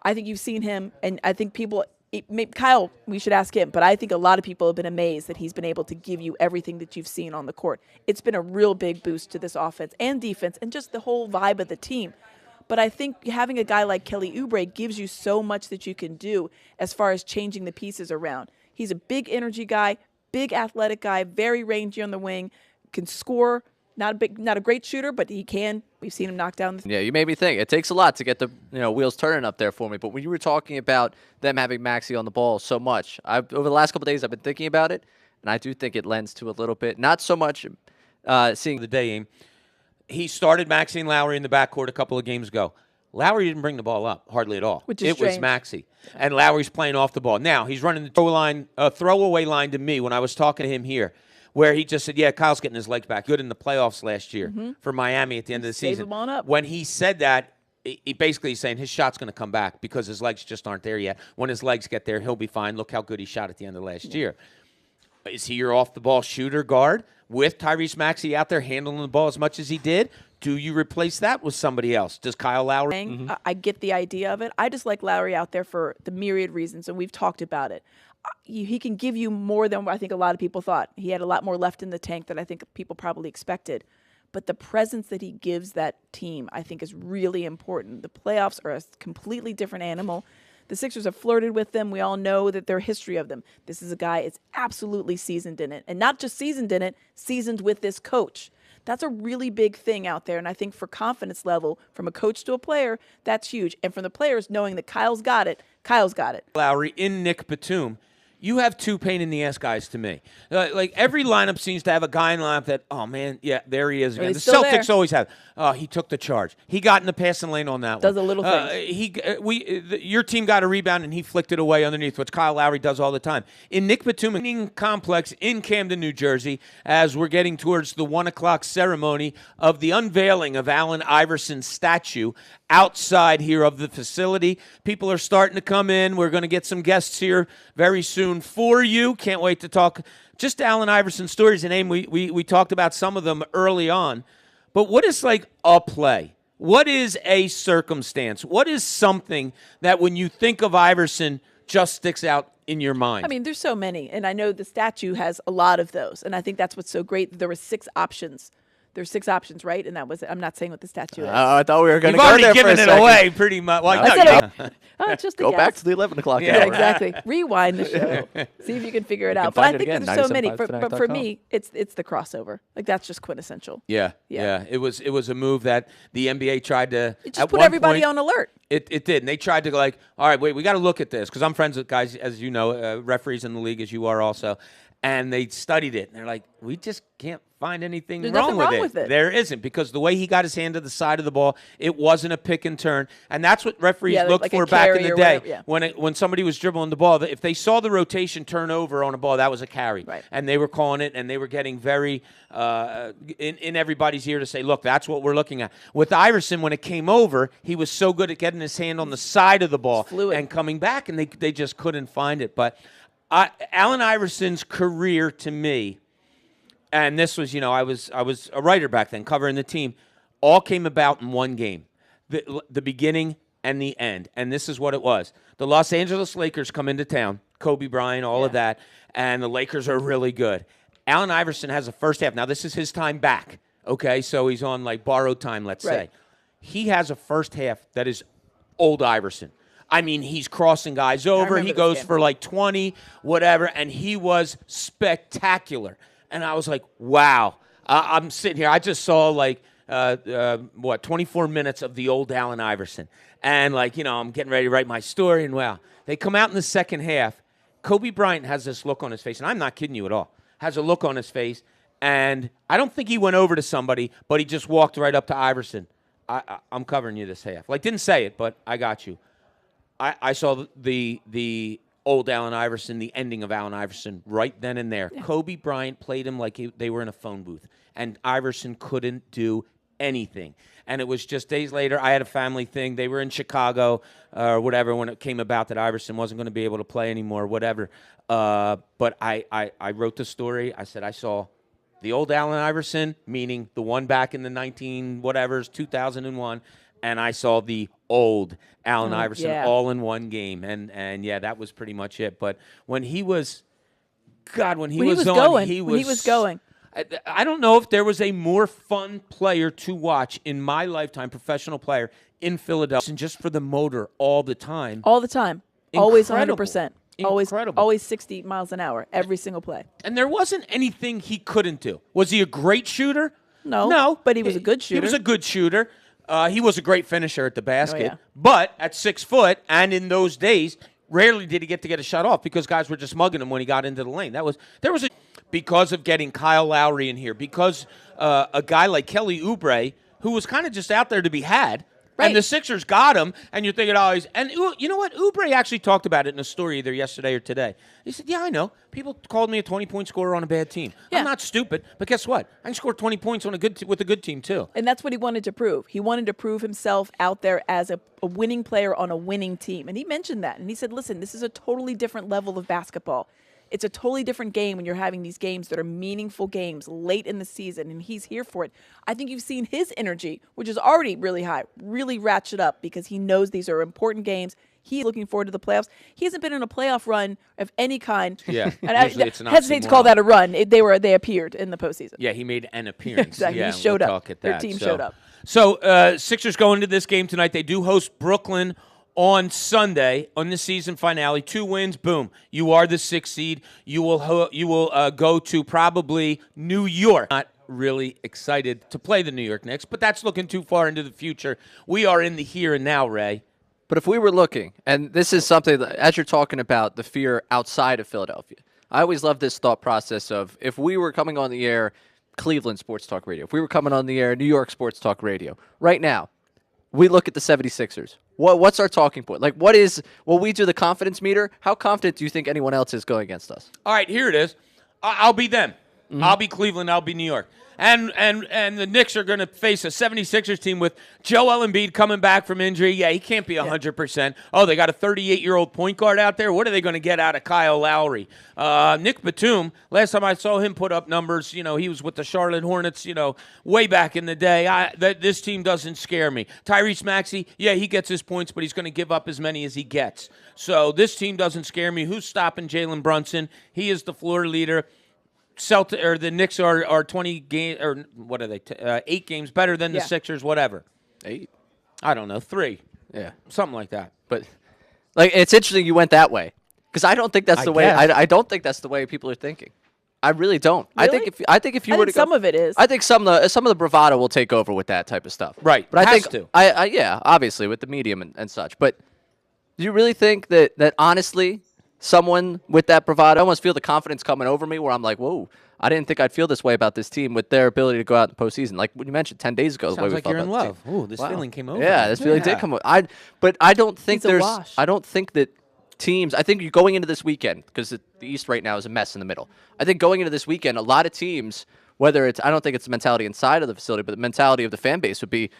I think you've seen him, and I think people, Kyle, we should ask him, but I think a lot of people have been amazed that he's been able to give you everything that you've seen on the court. It's been a real big boost to this offense and defense and just the whole vibe of the team. But I think having a guy like Kelly Oubre gives you so much that you can do as far as changing the pieces around. He's a big energy guy, big athletic guy, very rangy on the wing, can score. Not a great shooter, but he can. We've seen him knock down. Yeah, you made me think. It takes a lot to get the wheels turning up there for me. But when you were talking about them having Maxey on the ball so much, over the last couple of days I've been thinking about it, and I do think it lends to a little bit. Not so much seeing the day. He started Maxey and Lowry in the backcourt a couple of games ago. Lowry didn't bring the ball up hardly at all. Which is strange. Was Maxey, and Lowry's playing off the ball. Now he's running the throwaway line to me when I was talking to him here, where he just said, yeah, Kyle's getting his legs back. Good in the playoffs last year for Miami at the end of the season. Him on up. When he said that, he basically is saying his shot's going to come back because his legs just aren't there yet. When his legs get there, he'll be fine. Look how good he shot at the end of last year. Is he your off-the-ball shooter guard with Tyrese Maxey out there handling the ball as much as he did? Do you replace that with somebody else? Does Kyle Lowry? I get the idea of it. I just like Lowry out there for the myriad reasons, and we've talked about it. He can give you more than I think a lot of people thought. He had a lot more left in the tank than I think people probably expected. But the presence that he gives that team, I think, is really important. The playoffs are a completely different animal. The Sixers have flirted with them. We all know that their history of them. This is a guy that's absolutely seasoned in it. And not just seasoned in it, seasoned with this coach. That's a really big thing out there. And I think for confidence level, from a coach to a player, that's huge. And from the players, knowing that Kyle's got it, Kyle's got it. Lowry in Nick Batum. You have two pain-in-the-ass guys to me. Like every lineup seems to have a guy in lineup that, oh, man, yeah, there he is again. The Celtics always have. Oh, he took the charge. He got in the passing lane on that one. Does a little thing. Your team got a rebound, and he flicked it away underneath, which Kyle Lowry does all the time. In Nick Batum complex in Camden, New Jersey, as we're getting towards the 1 o'clock ceremony of the unveiling of Allen Iverson's statue outside here of the facility. People are starting to come in. We're going to get some guests here very soon for you. Can't wait to talk just Allen Iverson's stories. And we talked about some of them early on. But what is like a play? What is a circumstance? What is something that when you think of Iverson just sticks out in your mind? I mean, there's so many. And I know the statue has a lot of those. And I think that's what's so great. There were 6 options. There's 6 options, right? And that was it. I'm not saying what the statue is. I thought we were going to go there for a second. You've already given it away pretty much. Well, it's just go back to the 11 o'clock hour. Yeah, exactly. Rewind the show. See if you can figure it out. But I think there's so many. But for me, it's the crossover. Like, that's just quintessential. Yeah. It was a move that the NBA tried to. It just put everybody on alert. It did. And they tried to go like, all right, wait, we got to look at this. Because I'm friends with guys, as you know, referees in the league, as you are also. And they studied it. And they're like, we just can't find anything wrong with it. There isn't, because the way he got his hand to the side of the ball, it wasn't a pick and turn. And that's what referees looked for back in the day. When somebody was dribbling the ball, if they saw the rotation turn over on a ball, that was a carry. Right. And they were calling it, and they were getting very in everybody's ear to say, look, that's what we're looking at. With Iverson, when it came over, he was so good at getting his hand on the side of the ball and coming back, and they just couldn't find it. But Allen Iverson's career, to me, and this was, I was a writer back then, covering the team, all came about in one game, the beginning and the end. And this is what it was. The Los Angeles Lakers come into town, Kobe Bryant, all of that, and the Lakers are really good. Allen Iverson has a first half. Now, this is his time back, okay? So he's on, like, borrowed time, let's say. He has a first half that is old Iverson. I mean, he's crossing guys over. He goes for like 20, whatever, and he was spectacular. And I was like, wow. I'm sitting here. I just saw like, 24 minutes of the old Allen Iverson. And like, I'm getting ready to write my story, and wow. They come out in the second half. Kobe Bryant has this look on his face, and I'm not kidding you at all, has a look on his face, and I don't think he went over to somebody, but he just walked right up to Iverson. I'm covering you this half. Like, didn't say it, but I got you. I saw the old Allen Iverson, the ending of Allen Iverson right then and there. Yeah. Kobe Bryant played him like they were in a phone booth, and Iverson couldn't do anything. And it was just days later, I had a family thing. They were in Chicago or whatever when it came about that Iverson wasn't going to be able to play anymore, whatever. But I wrote the story. I said I saw the old Allen Iverson, meaning the one back in the 2001, and I saw the old Allen Iverson yeah. all in one game, and yeah, that was pretty much it. But when he was, when he was going. I don't know if there was a more fun player to watch in my lifetime, professional player in Philadelphia, just for the motor all the time. All the time. Always Incredible. 100%. Incredible. Always 60 miles an hour, every single play. And there wasn't anything he couldn't do. Was he a great shooter? No, but he was a good shooter. He was a good shooter. He was a great finisher at the basket. yeah. But at 6 foot, and in those days, rarely did he get a shot off because guys were just mugging him when he got into the lane. Because of getting Kyle Lowry in here, because a guy like Kelly Oubre, who was kind of just out there to be had, right. And the Sixers got him, and you're thinking, you know what? Oubre actually talked about it in a story either yesterday or today. He said, yeah, I know. People called me a 20-point scorer on a bad team. Yeah. I'm not stupid, but guess what? I can score 20 points on with a good team, too. And that's what he wanted to prove. He wanted to prove himself out there as a winning player on a winning team. And he mentioned that. And he said, listen, this is a totally different level of basketball. It's a totally different game when you're having these games that are meaningful games late in the season, and he's here for it. I think you've seen his energy, which is already really high, really ratchet up because he knows these are important games. He's looking forward to the playoffs. He hasn't been in a playoff run of any kind. Yeah, and I hesitate to call that a run. They appeared in the postseason. Yeah, he made an appearance. Exactly. Yeah, he showed we'll up. talk at Their that. team showed up. So Sixers go into this game tonight. They do host Brooklyn on Sunday on the season finale. 2 wins, boom. You are the 6th seed. You will go to probably New York. Not really excited to play the New York Knicks, but that's looking too far into the future. We are in the here and now, Ray. But if we were looking, and this is something that, as you're talking about the fear outside of Philadelphia, I always love this thought process of if we were coming on the air, Cleveland Sports Talk Radio, if we were coming on the air, New York Sports Talk Radio, right now, we look at the 76ers. What's our talking point? Like, we do the confidence meter? How confident do you think anyone else is going against us? All right, here it is. I'll be them. Mm-hmm. I'll be Cleveland. I'll be New York. And the Knicks are going to face a 76ers team with Joel Embiid coming back from injury. Yeah, he can't be 100%. Oh, they got a 38-year-old point guard out there. What are they going to get out of Kyle Lowry? Nick Batum, last time I saw him put up numbers, he was with the Charlotte Hornets, way back in the day. This team doesn't scare me. Tyrese Maxey, yeah, he gets his points, but he's going to give up as many as he gets. So this team doesn't scare me. Who's stopping Jalen Brunson? He is the floor leader. The Knicks are 20 games, or what are they? 8 games better than the Sixers, whatever. 8? I don't know, 3. Yeah, something like that. But it's interesting you went that way because I don't think that's the way. I don't think that's the way people are thinking. I really don't. Really? I think if you were to go, some of it is. I think some of the bravado will take over with that type of stuff. Right, but I think obviously with the medium and such. But do you really think that honestly? Someone with that bravado, I almost feel the confidence coming over me where I'm like, whoa, I didn't think I'd feel this way about this team with their ability to go out in the postseason. Like when you mentioned 10 days ago, the way we like felt you're in about love. the team. Ooh, this feeling came over. Yeah, this feeling did come over. But I don't think I don't think that teams, I think you're going into this weekend, because the East right now is a mess in the middle. I think going into this weekend, a lot of teams, whether it's, I don't think it's the mentality inside of the facility, but the mentality of the fan base would be,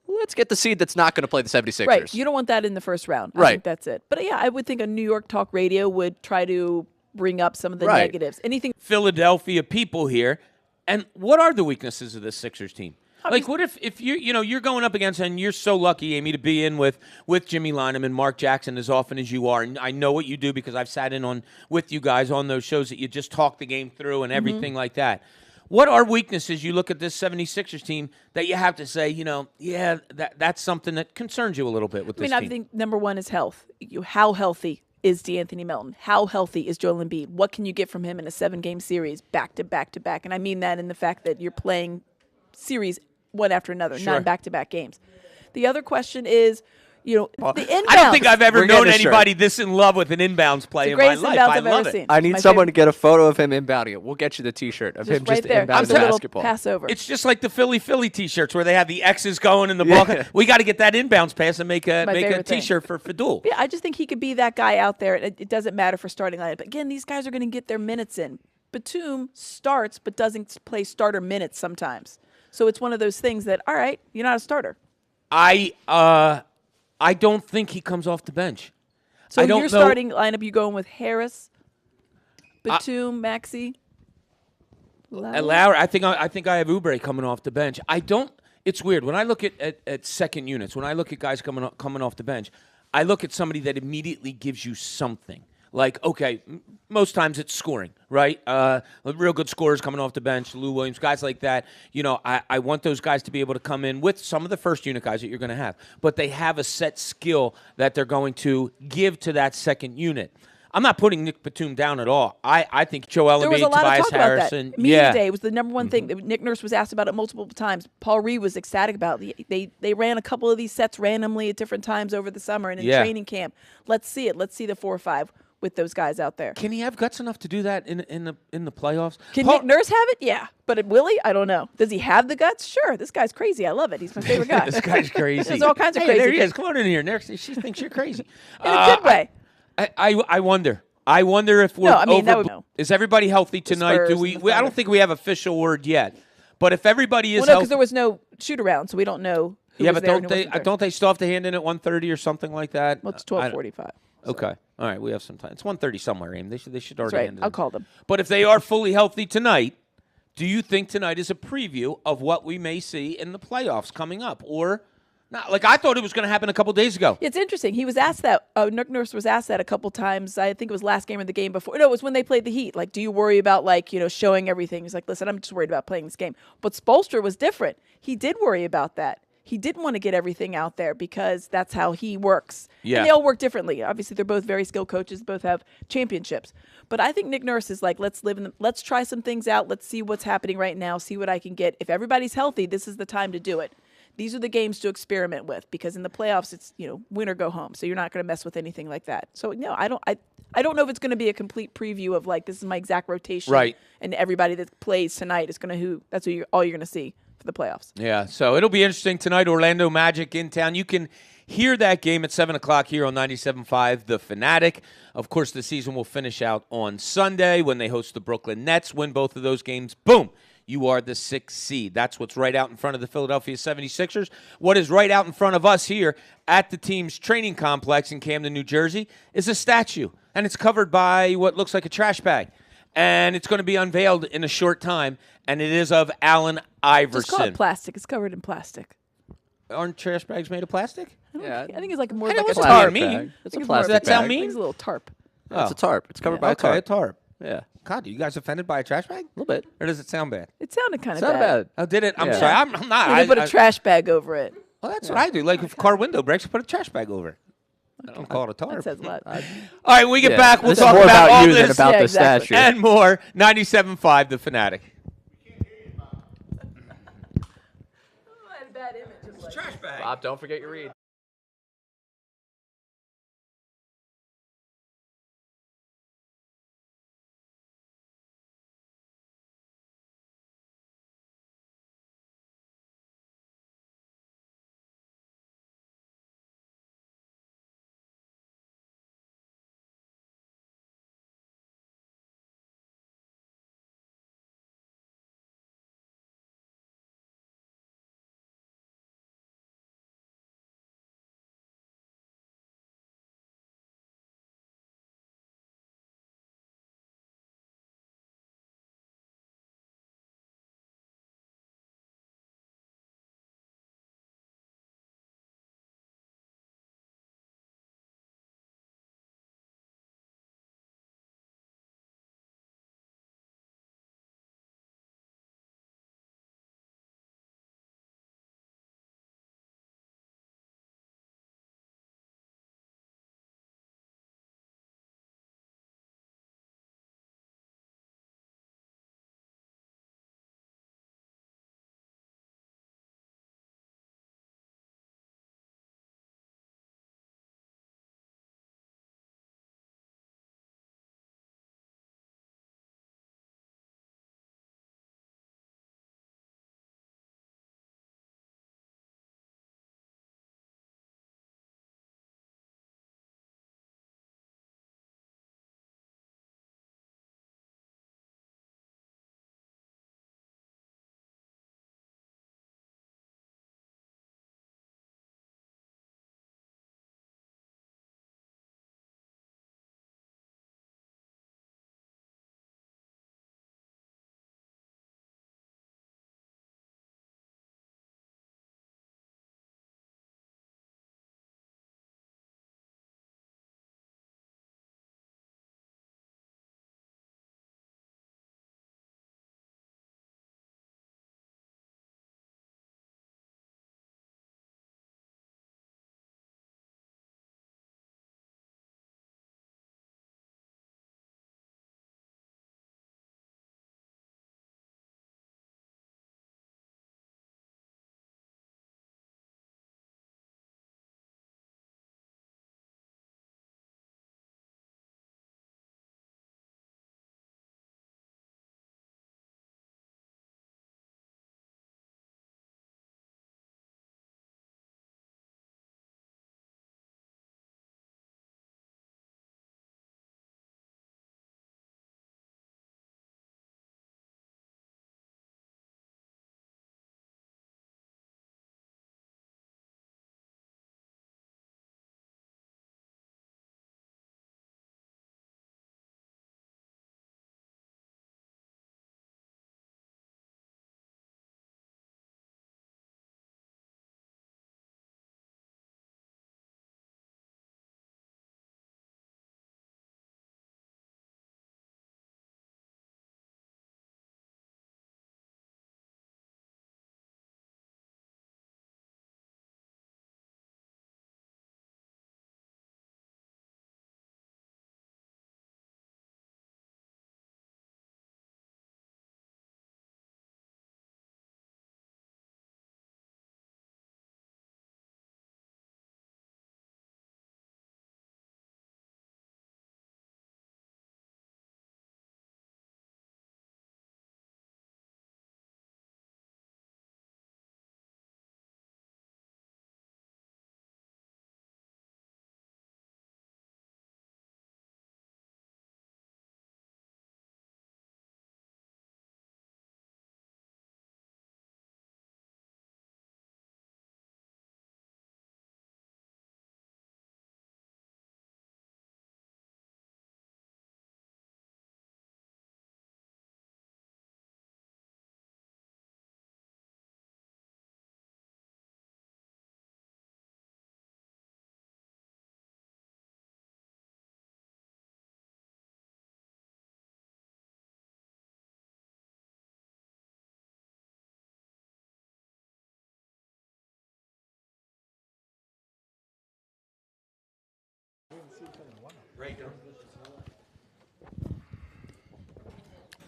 let's get the seed that's not going to play the 76ers. Right. You don't want that in the first round. I think that's it. But yeah, I would think a New York talk radio would try to bring up some of the negatives. Anything. Philadelphia people here. And what are the weaknesses of this Sixers team? Like, what if you're going up against, and you're so lucky, Amy, to be in with Jimmy Lynam and Mark Jackson as often as you are. And I know what you do because I've sat in on with you guys on those shows that you just talk the game through and everything like that. What are weaknesses you look at this 76ers team that you have to say, that's something that concerns you a little bit with this team? I think number one is health. How healthy is DeAnthony Melton? How healthy is Joel Embiid? What can you get from him in a 7-game series back to back to back? And I mean that in the fact that you're playing series one after another, not back-to-back games. The other question is, the inbounds. I don't think I've ever known anybody this in love with an inbounds play in my life. I love it. I need someone to get a photo of him inbounding it. We'll get you the T-shirt of him just inbounding the basketball. Passover. It's just like the Philly T-shirts where they have the X's going in the ball. We got to get that inbounds pass and make a T-shirt for Fadul. Yeah, I just think he could be that guy out there. It doesn't matter for starting lineup. But again, these guys are going to get their minutes in. Batum starts but doesn't play starter minutes sometimes. So it's one of those things that, all right, you're not a starter. I don't think he comes off the bench. So your starting lineup, you going with Harris, Batum, Maxey, Lowry. I think I have Oubre coming off the bench. I don't. It's weird. When I look at second units, when I look at guys coming off the bench, I look at somebody that immediately gives you something. Like, okay, most times it's scoring, right? Real good scorers coming off the bench, Lou Williams, guys like that. You know, I want those guys to be able to come in with some of the first unit guys that you're going to have. But they have a set skill that they're going to give to that second unit. I'm not putting Nick Batum down at all. I think Joel There was Embiid, a lot Tobias of talk about Harrison. that. Media Yeah. Day was the number one thing. Nick Nurse was asked about it multiple times. Paul Reed was ecstatic about it. They ran a couple of these sets randomly at different times over the summer and in training camp. Let's see it. Let's see the 4 or 5 with those guys out there. Can he have guts enough to do that in the playoffs? Can Nick Nurse have it? Yeah. But will he? I don't know. Does he have the guts? Sure. This guy's crazy. I love it. He's my favorite guy. This guy's crazy. There's all kinds of crazy There he is. things. Come on in here. She thinks you're crazy. In a good way. I wonder. I wonder if we're No, I mean, that over. would- Is everybody healthy tonight? Spurs Do and we? the I don't Thunder. think we have official word yet. But if everybody is Well, no, healthy, because there was no shoot around, so we don't know who yeah, was but there and don't who they? wasn't there. Don't they still have to hand in at 1:30 or something like that? Well, it's I don't- 12:45. Okay. All right. We have some time. It's 1:30 somewhere, Aim. They should That's already right. hand it I'll in. call them. But if they are fully healthy tonight, do you think tonight is a preview of what we may see in the playoffs coming up, or not? Like I thought it was going to happen a couple days ago. It's interesting. He was asked that. Nick Nurse was asked that a couple times. I think it was last game or the game before. No, it was when they played the Heat. Like, do you worry about showing everything? He's like, listen, I'm just worried about playing this game. But Spoelstra was different. He did worry about that. He didn't want to get everything out there because that's how he works. Yeah. And they all work differently. Obviously, they're both very skilled coaches. Both have championships. But I think Nick Nurse is like, let's try some things out. Let's see what's happening right now. See what I can get. If everybody's healthy, this is the time to do it. These are the games to experiment with because in the playoffs, it's win or go home. So you're not going to mess with anything like that. So no, I don't know if it's going to be a complete preview of like this is my exact rotation, Right? And everybody that plays tonight is going to that's all you're going to see for the playoffs. Yeah, so it'll be interesting tonight. Orlando Magic in town. You can hear that game at 7 o'clock here on 97.5 The Fanatic. Of course, the season will finish out on Sunday when they host the Brooklyn Nets. Win both of those games, boom, you are the 6th seed. That's what's right out in front of the Philadelphia 76ers. What is right out in front of us here at the team's training complex in Camden, New Jersey, is a statue, and it's covered by what looks like a trash bag. And it's going to be unveiled in a short time, and it is of Allen Iverson. Just call it plastic. It's covered in plastic. Aren't trash bags made of plastic? Yeah, I think it's like more I like know a what's tarp. mean. bag. It's a It's more plastic Does that sound bag. mean? It's a little tarp. Yeah, it's a tarp. It's covered by a Okay, a tarp. tarp. Yeah, God, are you guys offended by a trash bag? a little bit. Or does it sound bad? It sounded kind It's of not bad. Oh, did it? I'm Yeah. sorry. I'm not. You put a trash bag over it. Well, that's what I do. Like if car window breaks, I put a trash bag over it. I don't call it a tarp. That says a lot. All right, when we get Yeah. back, we'll This talk is more about all you this than about Yeah, the exactly. statue. and more. 97.5 The Fanatic. Trash bag. Bob, don't forget your read.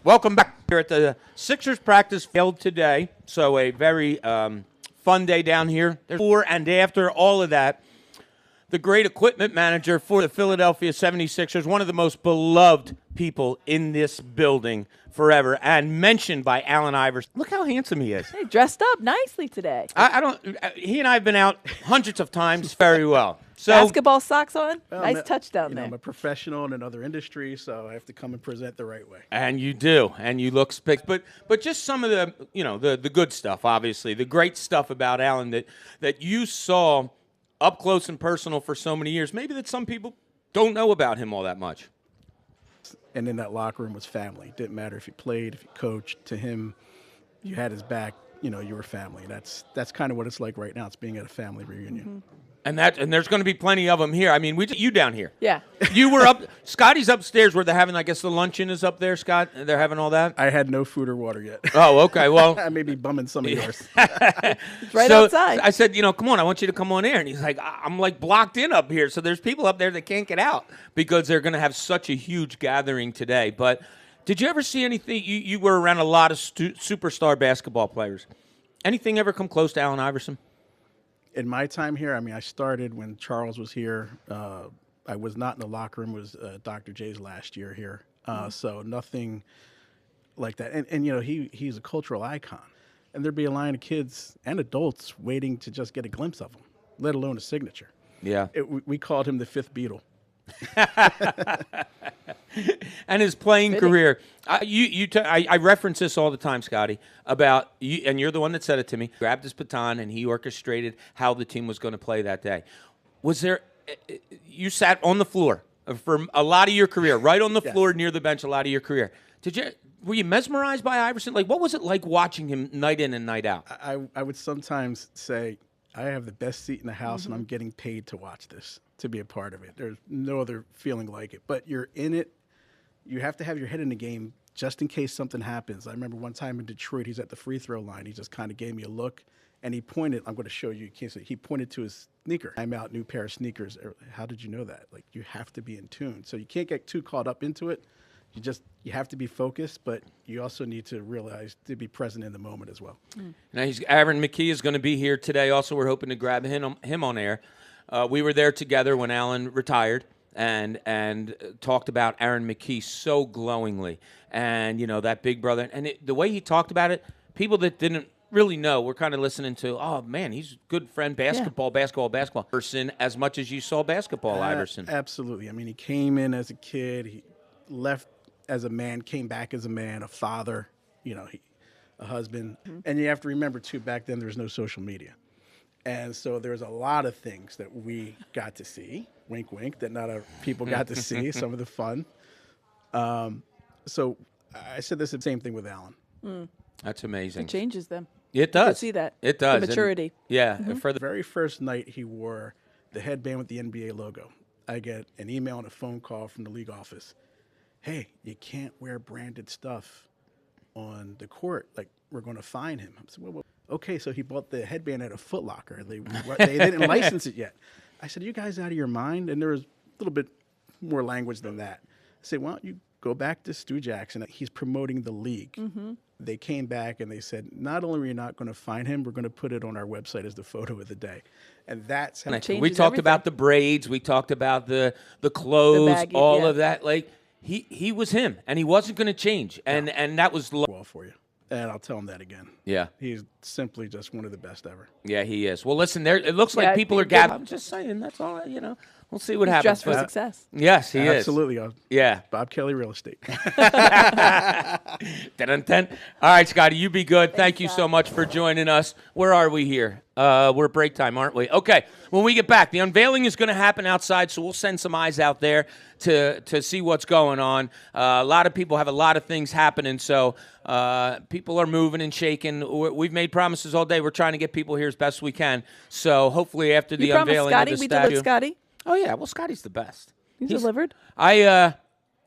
Welcome back here at the Sixers practice field today. So a very fun day down here. There's before and after all of that, the great equipment manager for the Philadelphia 76ers, one of the most beloved people in this building forever, and mentioned by Allen Iverson. Look how handsome he is. Hey, dressed up nicely today. He and I have been out hundreds of times very well. So Basketball socks on. Well, Nice touchdown there. I'm a professional in another industry, so I have to come and present the right way. And you do, and you look but just some of the the good stuff, obviously, the great stuff about Allen that you saw up close and personal for so many years. Maybe that some people don't know about him all that much. And in that locker room was family. It didn't matter if you played, if you coached. To him, you had his back. You were family. That's kind of what it's like right now. It's being at a family reunion. Mm-hmm. And there's going to be plenty of them here. I mean, you down here. Yeah. You were up. Scotty's upstairs where they're having, I guess, the luncheon is up there, Scott. They're having all that. I had no food or water yet. Oh, okay. Well, I may be bumming some of yours. It's right so outside. I said, come on, I want you to come on air. And he's like, I'm like blocked in up here. So there's people up there that can't get out because they're going to have such a huge gathering today. But did you ever see anything? You were around a lot of superstar basketball players. Anything ever come close to Allen Iverson? In my time here, I started when Charles was here. I was not in the locker room. It was Dr. J's last year here. So nothing like that. And he's a cultural icon. And there'd be a line of kids and adults waiting to just get a glimpse of him, let alone a signature. Yeah. We called him the fifth Beatle. And his playing career. I reference this all the time, Scotty, about you, and you're the one that said it to me. Grabbed his baton and he orchestrated how the team was going to play that day. You sat on the floor for a lot of your career, right on the floor near the bench a lot of your career. Were you mesmerized by Iverson? Like, what was it like watching him night in and night out? I would sometimes say, I have the best seat in the house, and I'm getting paid to watch this, to be a part of it. There's no other feeling like it. But you're in it. You have to have your head in the game just in case something happens. I remember one time in Detroit, he's at the free throw line. He just kind of gave me a look, and he pointed. I'm going to show you. You can't see. He pointed to his sneaker. I'm out, new pair of sneakers. How did you know that? Like, you have to be in tune. So you can't get too caught up into it. You have to be focused, but you also need to realize to be present in the moment as well. Now, Aaron McKee is going to be here today. Also, we're hoping to grab him on air. We were there together when Allen retired and talked about Aaron McKee so glowingly, and that big brother. And the way he talked about it, people that didn't really know were kind of listening to. Oh man, he's a good friend. Basketball person as much as you saw basketball. Iverson. Absolutely. He came in as a kid. He left as a man, came back as a man, a father, a husband. And you have to remember, too, back then there was no social media. And so there's a lot of things that we got to see, wink, wink, that not other people got to see, some of the fun. So I said the same thing with Allen. That's amazing. It changes them. It does. You can see that. It does. The maturity. And For the very first night, he wore the headband with the NBA logo. I get an email and a phone call from the league office. Hey, you can't wear branded stuff on the court. Like, we're going to fine him. I said, well, okay, so he bought the headband at a Foot Locker. They didn't license it yet. I said, are you guys out of your mind? And there was a little bit more language than that. I said, why don't you go back to Stu Jackson? He's promoting the league. They came back and they said, not only are we not going to fine him, we're going to put it on our website as the photo of the day. And that's how we talked about the braids. We talked about the clothes, baggy, all of that. Like, He was him, and he wasn't going to change, and that was well for you. And I'll tell him that again. Yeah, he's simply just one of the best ever. Yeah, he is. Well, listen, it looks like people are gathering. I'm just saying, that's all. We'll see what happens. Dressed for success. Yes, he is. Absolutely. Yeah, Bob Kelly Real Estate. All right, Scotty, you be good. Thank you so much for joining us. Where are we here? We're break time, aren't we? Okay. When we get back, the unveiling is going to happen outside, so we'll send some eyes out there to see what's going on. A lot of people have a lot of things happening, so people are moving and shaking. We've made promises all day. We're trying to get people here as best we can. So hopefully after the unveiling of the statue. We delivered Scotty? Oh, yeah. Well, Scotty's the best. He's delivered? I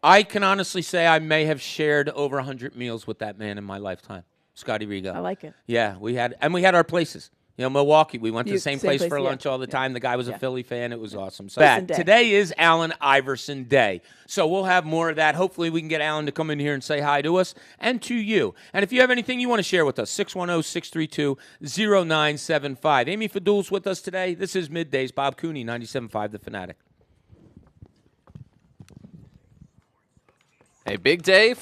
can honestly say I may have shared over 100 meals with that man in my lifetime, Scotty Rigo. I like it. Yeah, we had our places. You know, Milwaukee, we went to the same place for yeah. lunch all the time. The guy was a Yeah. Philly fan. It was awesome. So Iverson Day. today is Allen Iverson Day. So we'll have more of that. Hopefully we can get Allen to come in here and say hi to us and to you. And if you have anything you want to share with us, 610-632-0975. Amy Fadul's with us today. This is Middays. Bob Cooney, 97.5 The Fanatic. A big day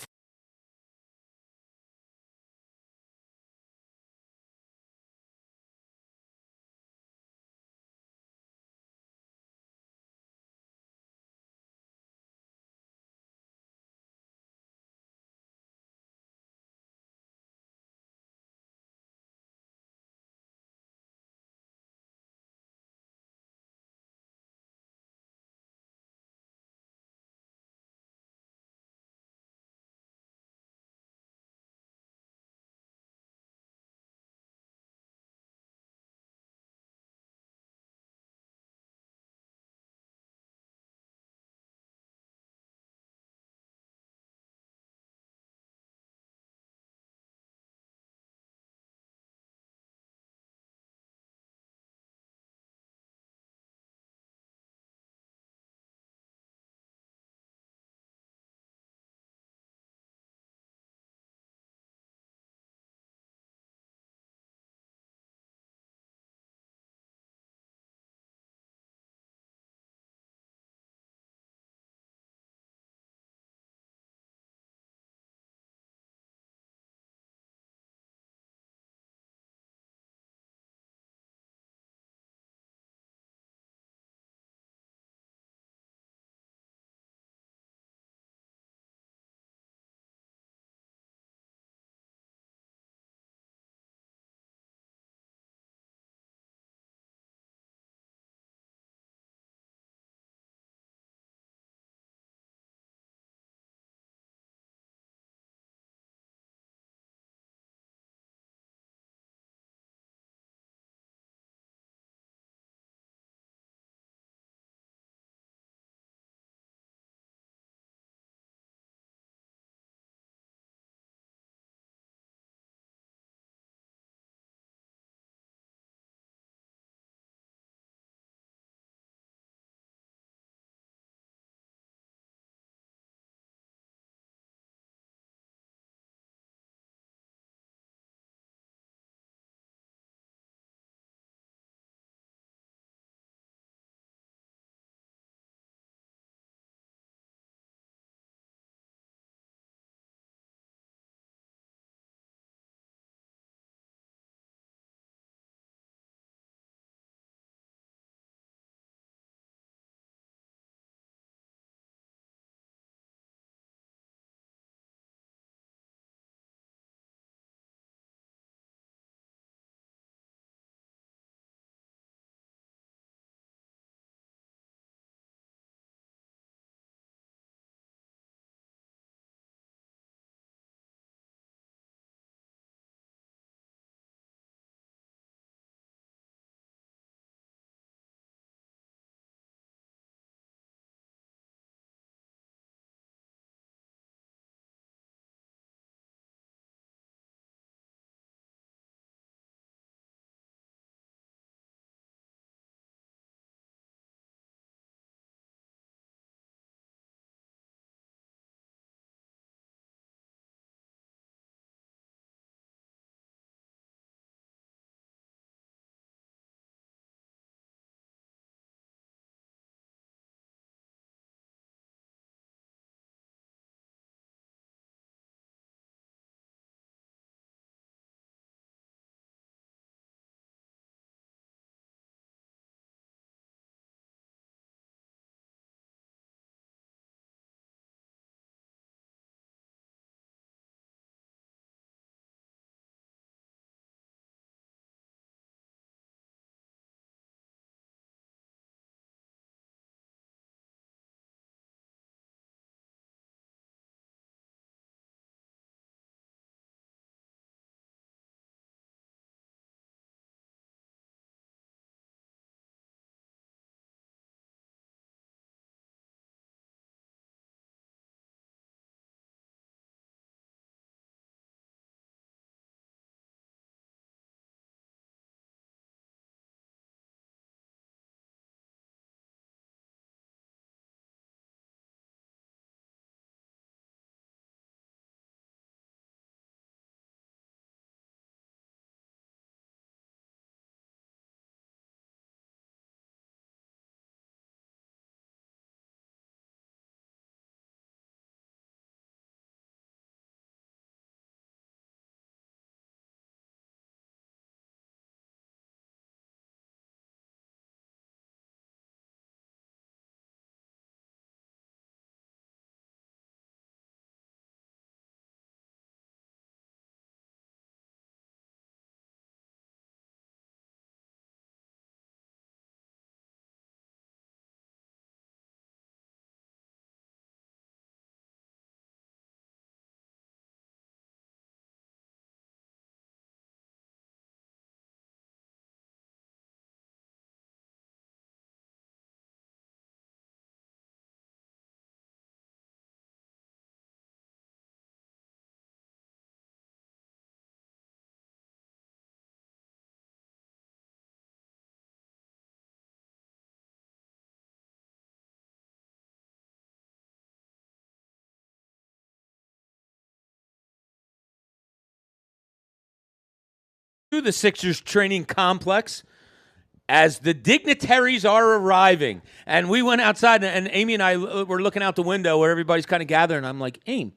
the Sixers training complex as the dignitaries are arriving. And we went outside, and Amy and I were looking out the window where everybody's kind of gathering. I'm like, Amy,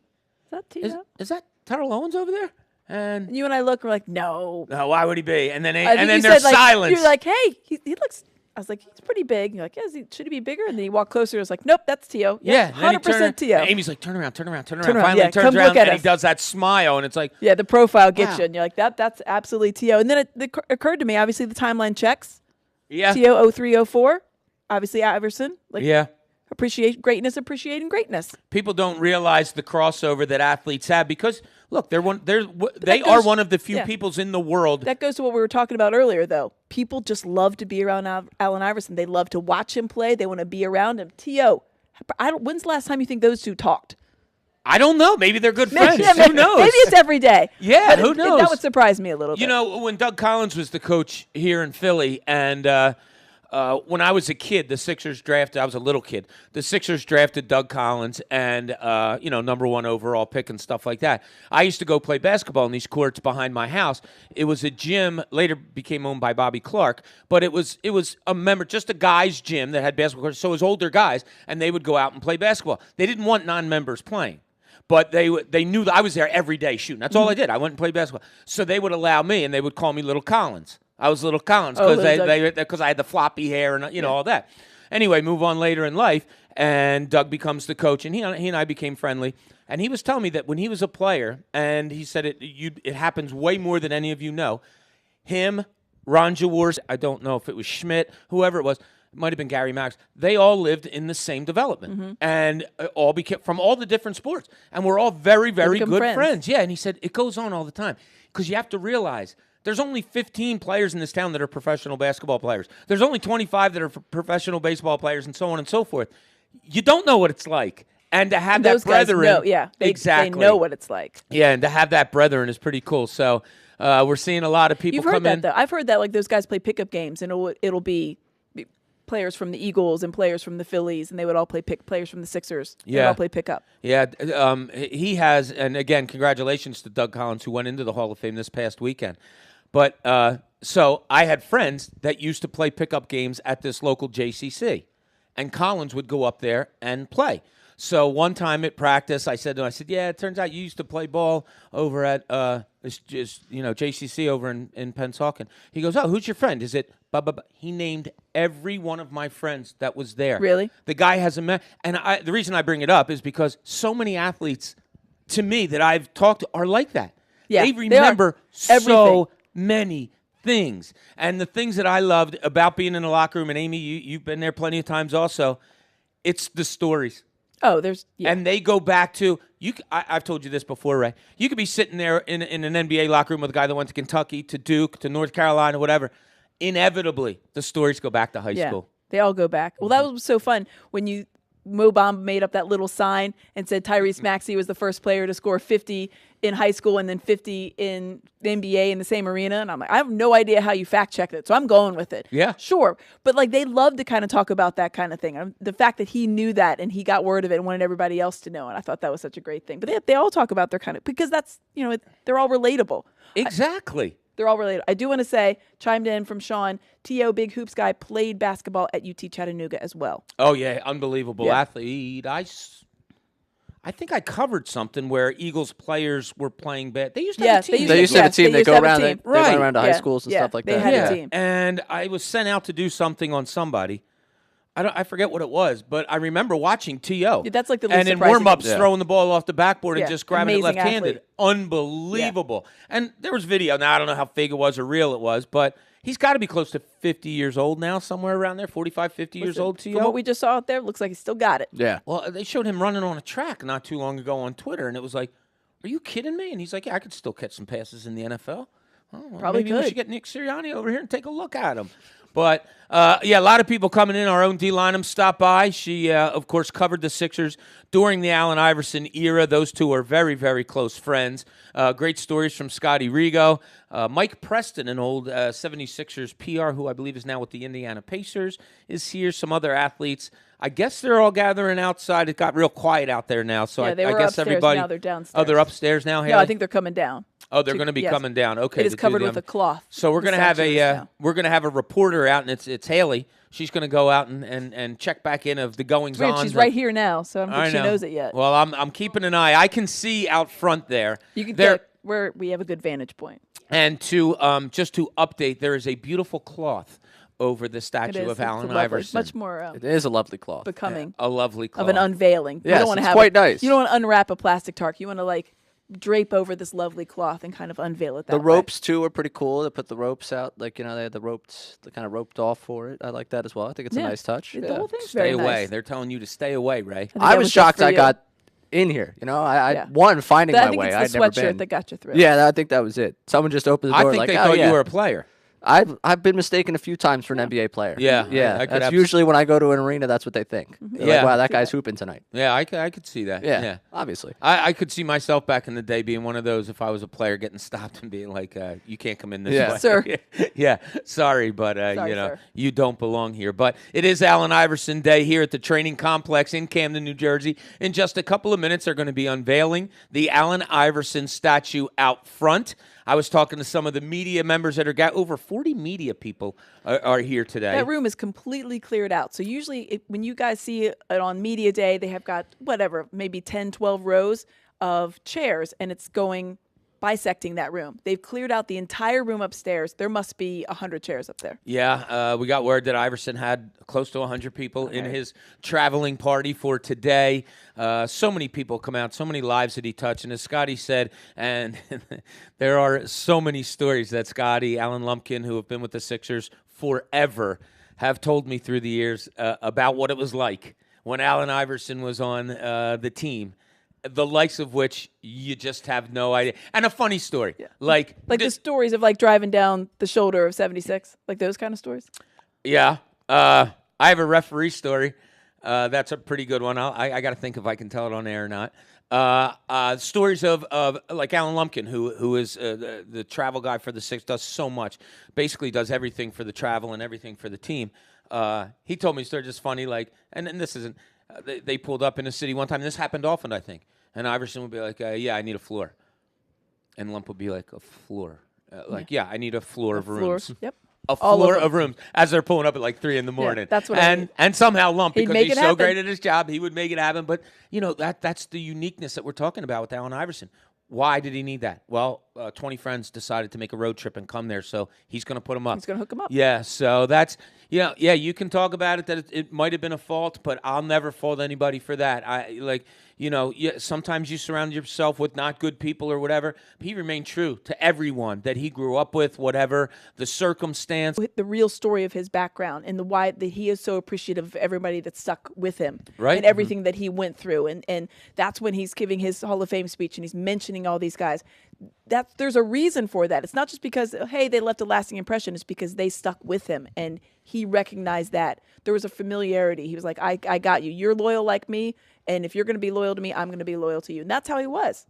Is that Tio? is that Terrell Owens over there? And You and I look, we're like, no. why would he be? And then I think you there's said, like, silence. You're like, hey, he looks. I was like, he's pretty big. You're like, yeah, should he be bigger? And then you walk closer. I was like, nope, that's Tio. yeah, and then he 100% Tio. Amy's like, turn around. Turn around, Finally yeah, turns come around look at and he us. does that smile, and it's like, Yeah, the profile gets Wow. you, and you're like, that's absolutely Tio. And then it occurred to me, obviously, the timeline checks. yeah, Tio 0304, obviously Iverson. Like, yeah. appreciate greatness, appreciating greatness. People don't realize the crossover that athletes have because look, they goes- are one of the few yeah. peoples in the world. That goes to what we were talking about earlier, though. People just love to be around Allen Iverson. They love to watch him play. They want to be around him. Tio, when's the last time you think those two talked? I don't know. Maybe they're good friends. Yeah, Who knows? Maybe it's every day. Yeah, But who knows? That would surprise me a little bit. You know, when Doug Collins was the coach here in Philly, and when I was a kid, the Sixers drafted. I was a little kid. The Sixers drafted Doug Collins, and number 1 overall pick and stuff like that. I used to go play basketball in these courts behind my house. It was a gym. Later became owned by Bobby Clark, but it was a member, just a guys' gym that had basketball courts. So it was older guys, and they would go out and play basketball. They didn't want non-members playing. But they knew that I was there every day shooting. That's all I did. I went and played basketball. So they would allow me, and they would call me Little Collins. I was Little Collins because I had the floppy hair and all that. Anyway, move on later in life, and Doug becomes the coach, and he and I became friendly. And he was telling me that when he was a player, and he said it happens way more than any of you know. Him, Ron Jaworski, I don't know if it was Schmidt, whoever it was. It might have been Gary Max. They all lived in the same development and all became from all the different sports. And we're all very, very become good friends. Yeah, and he said it goes on all the time because you have to realize there's only 15 players in this town that are professional basketball players. There's only 25 that are professional baseball players and so on and so forth. You don't know what it's like. And to have those that brethren. guys know, exactly. They know what it's like. Yeah, and to have that brethren is pretty cool. So we're seeing a lot of people You've come heard that, in. though. I've heard that, like, those guys play pickup games, and it'll be players from the Eagles and players from the Phillies, and they would all play players from the Sixers. They'd Yeah. all play pickup. Yeah, he has, and again, congratulations to Doug Collins, who went into the Hall of Fame this past weekend. But so I had friends that used to play pickup games at this local JCC, and Collins would go up there and play. So one time at practice, I said to him, yeah, it turns out you used to play ball over at JCC over in Pennsauken. He goes, oh, who's your friend? Is it blah, blah, blah? He named every one of my friends that was there. Really? The guy has a and the reason I bring it up is because so many athletes, to me, that I've talked to are like that. Yeah, they they remember are. so Everything. many things. And the things that I loved about being in the locker room, and Amy, you've been there plenty of times also, it's the stories. Oh, there's And they go back to you. I've told you this before, Ray. You could be sitting there in an NBA locker room with a guy that went to Kentucky, to Duke, to North Carolina, whatever. Inevitably, the stories go back to high school. They all go back. Well, that was so fun when Mo Bamba made up that little sign and said Tyrese Maxey was the first player to score 50 in high school and then 50 in the NBA in the same arena. And I'm like, I have no idea how you fact checked it, so I'm going with it. Yeah. Sure. But like, they love to kind of talk about that kind of thing. The fact that he knew that and he got word of it and wanted everybody else to know. And I thought that was such a great thing. But they all talk about their kind of, because that's, they're all relatable. Exactly. They're all related. I do want to say, chimed in from Sean, T.O. Big Hoops guy, played basketball at UT Chattanooga as well. Oh, yeah. Unbelievable Yeah. athlete. I think I covered something where Eagles players were playing bad. They used to have a team. They used to have a team. They used to go have a around. team. They went Right. around to high schools and stuff like they that. had a team. And I was sent out to do something on somebody. I forget what it was, but I remember watching T.O. Yeah, that's like the least and in surprising. warm-ups, Yeah. throwing the ball off the backboard and Yeah, just grabbing it amazing left-handed. athlete. Unbelievable. And there was video. Now, I don't know how fake it was or real it was, but he's got to be close to 50 years old now, somewhere around there, 45, 50 years old, T.O. From what we just saw out there, looks like he still got it. Yeah. Well, they showed him running on a track not too long ago on Twitter, and it was like, are you kidding me? And he's like, yeah, I could still catch some passes in the NFL. Oh, well, Probably maybe we could. should get Nick Sirianni over here and take a look at him. But, yeah, a lot of people coming in. Our own Dee Lynham stopped by. She, of course, covered the Sixers during the Allen Iverson era. Those two are very, very close friends. Great stories from Scotty Rigo. Mike Preston, an old 76ers PR, who I believe is now with the Indiana Pacers, is here. Some other athletes. I guess they're all gathering outside. It got real quiet out there now, so Yeah, they I were guess upstairs, everybody. now they're downstairs. Oh, they're upstairs now. No, Haley? I think they're coming down. Oh, they're going to be coming down. Okay, It is covered with a cloth. So we're the going to have Salciunas now. a reporter out, and it's Haley. She's going to go out and check back in of the goings Weird, on. she's right here now, so I don't think she knows it yet. Well, I'm keeping an eye. I can see out front there. You can there, get where we have a good vantage point. And to just to update, there is a beautiful cloth over the It statue is. of Allen It's lovely. Iverson. Much more It is a lovely cloth. becoming A lovely cloth. of an unveiling. You Yes, don't want to it's have quite nice. You don't want to unwrap a plastic tarp. You want to like drape over this lovely cloth and kind of unveil it. That The way. ropes too are pretty cool. They put the ropes out, like they had the ropes, they kind of roped off for it. I like that as well. I think it's a Yeah. nice touch. The Yeah. whole thing's Stay very away. nice. They're telling you to stay away, Ray. think I that was just shocked for I you. got in here. I Yeah. one finding I my think way. it's I'd the never sweatshirt been. that got you through. Yeah, I think that was it. Someone just opened the I door think like, they oh, thought yeah. you were a player. I've been mistaken a few times for an NBA player. Yeah, yeah. I could That's usually when I go to an arena. That's what they think. They're Yeah. like, wow, that guy's hooping tonight. Yeah, I could see that. Yeah, obviously. I could see myself back in the day being one of those if I was a player getting stopped and being like, you can't come in this Yeah. way. Sir. Yeah, sorry, but Sorry, know, sir. you don't belong here. But it is Allen Iverson Day here at the training complex in Camden, New Jersey. In just a couple of minutes, they're going to be unveiling the Allen Iverson statue out front. I was talking to some of the media members that are over 40 media people are here today. That room is completely cleared out. So usually when you guys see it on media day, they have got maybe 10, 12 rows of chairs, and it's bisecting that room. They've cleared out the entire room upstairs. There must be 100 chairs up there. Yeah, we got word that Iverson had close to 100 people in his traveling party for today. So many people come out, so many lives that he touched. And as Scotty said, and there are so many stories that Scotty, Alan Lumpkin, who have been with the Sixers forever, have told me through the years about what it was like when Allen Iverson was on the team. The likes of which you just have no idea. And a funny story. Yeah. Like the stories of driving down the shoulder of 76, like those kind of stories. Yeah. I have a referee story. That's a pretty good one. I got to think if I can tell it on air or not. Stories of like Alan Lumpkin, who is the travel guy for the Six, does so much. Basically does everything for the travel and everything for the team. He told me a story just funny, and this isn't, they pulled up in a city one time. This happened often, I think. And Iverson would be like, yeah, I need a floor. And Lump would be like, a floor? Yeah, I need a floor of rooms. Yep. A floor of rooms as they're pulling up at 3 a.m. Yeah, that's what I mean. And somehow Lump, He'd because make he's it so happen. great at his job, he would make it happen. But, that's the uniqueness that we're talking about with Allen Iverson. Why did he need that? Well, 20 friends decided to make a road trip and come there, so he's going to put them up. He's going to hook them up. Yeah, so that's, you can talk about it that it might have been a fault, but I'll never fault anybody for that. Sometimes you surround yourself with not good people or whatever. But he remained true to everyone that he grew up with, whatever the circumstance. The real story of his background and the why that he is so appreciative of everybody that stuck with him, Right. and everything that he went through, and that's when he's giving his Hall of Fame speech and he's mentioning all these guys. There's a reason for that. It's not just because, hey, they left a lasting impression. It's because they stuck with him, and he recognized that. There was a familiarity. He was like, I got you. You're loyal like me, and if you're going to be loyal to me, I'm going to be loyal to you. And that's how he was.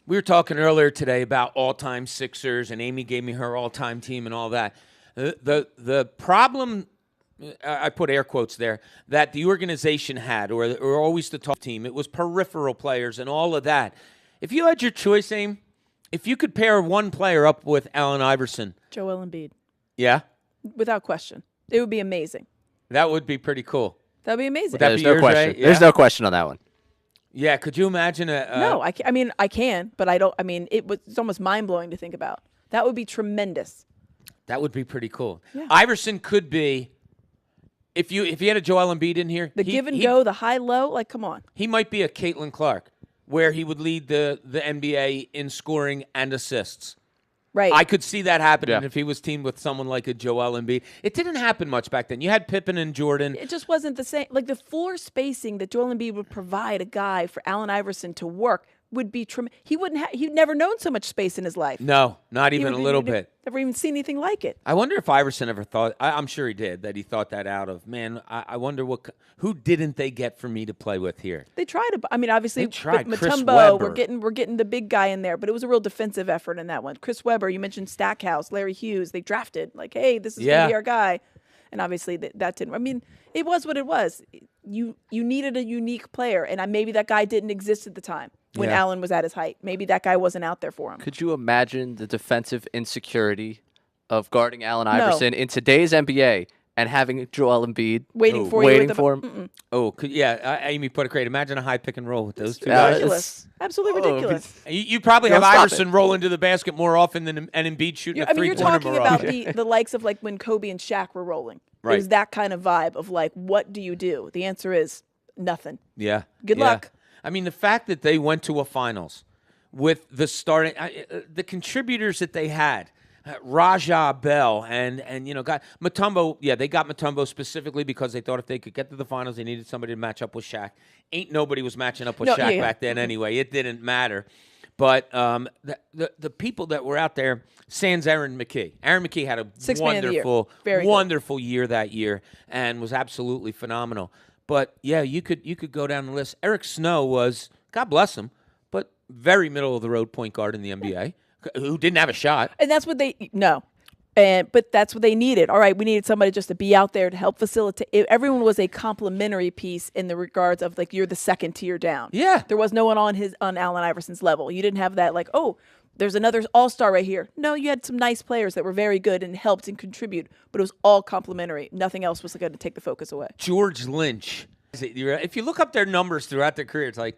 We were talking earlier today about all-time Sixers, and Amy gave me her all-time team and all that. The problem, I put air quotes there, that the organization had, or always the top team, it was peripheral players and all of that. If you had your choice, Aim, if you could pair one player up with Allen Iverson. Joel Embiid. Yeah? Without question. It would be amazing. That would be pretty cool. That would be amazing. that There's be no yours, question. Ray? Yeah? There's no question on that one. Yeah, could you imagine No, I can, but I don't. It's almost mind-blowing to think about. That would be tremendous. That would be pretty cool. Yeah. Iverson could be, if you had a Joel Embiid in here. The give and go, the high-low, come on. He might be a Caitlin Clark, where he would lead the NBA in scoring and assists. Right. I could see that happening if he was teamed with someone like a Joel Embiid. It didn't happen much back then. You had Pippen and Jordan. It just wasn't the same. The floor spacing that Joel Embiid would provide a guy for Allen Iverson to work would be tremendous. He'd never known so much space in his life. No, not even a little bit. Never even seen anything like it. I wonder if Iverson ever thought, I'm sure he did, that he thought that out of, man, I wonder who didn't they get for me to play with here? They tried to. Obviously, They tried. Chris Mutombo, Webber. we're getting the big guy in there, but it was a real defensive effort in that one. Chris Webber, you mentioned Stackhouse, Larry Hughes. They drafted hey, this is gonna be our guy, And obviously that didn't. I mean, it was what it was. You needed a unique player, and maybe that guy didn't exist at the time when Allen was at his height. Maybe that guy wasn't out there for him. Could you imagine the defensive insecurity of guarding Allen Iverson in today's NBA and having Joel Embiid waiting for him? Amy put it great. Imagine a high pick and roll with those two Ridiculous. guys. Absolutely ridiculous. You probably have Iverson roll into the basket more often than Embiid shooting a three-pointer more often. You're talking about the likes of like when Kobe and Shaq were rolling. Right. It was that kind of vibe of like, what do you do? The answer is nothing. Yeah. Good luck. I mean, the fact that they went to a finals with the starting, the contributors that they had, Raja Bell and got Mutombo. Yeah, they got Mutombo specifically because they thought if they could get to the finals, they needed somebody to match up with Shaq. Ain't nobody was matching up with Shaq back then anyway. It didn't matter. But the people that were out there, sans Aaron McKee. Aaron McKee had a wonderful year that year and was absolutely phenomenal. But yeah, you could go down the list. Eric Snow was, God bless him, but very middle of the road point guard in the NBA. Who didn't have a shot. And that's what but that's what they needed. All right, we needed somebody just to be out there to help facilitate. Everyone was a complimentary piece in the regards of like you're the second tier down. Yeah. There was no one on Allen Iverson's level. You didn't have that like, oh, there's another all-star right here. No, you had some nice players that were very good and helped and contribute, but it was all complimentary. Nothing else was going to take the focus away. George Lynch. If you look up their numbers throughout their career, it's like,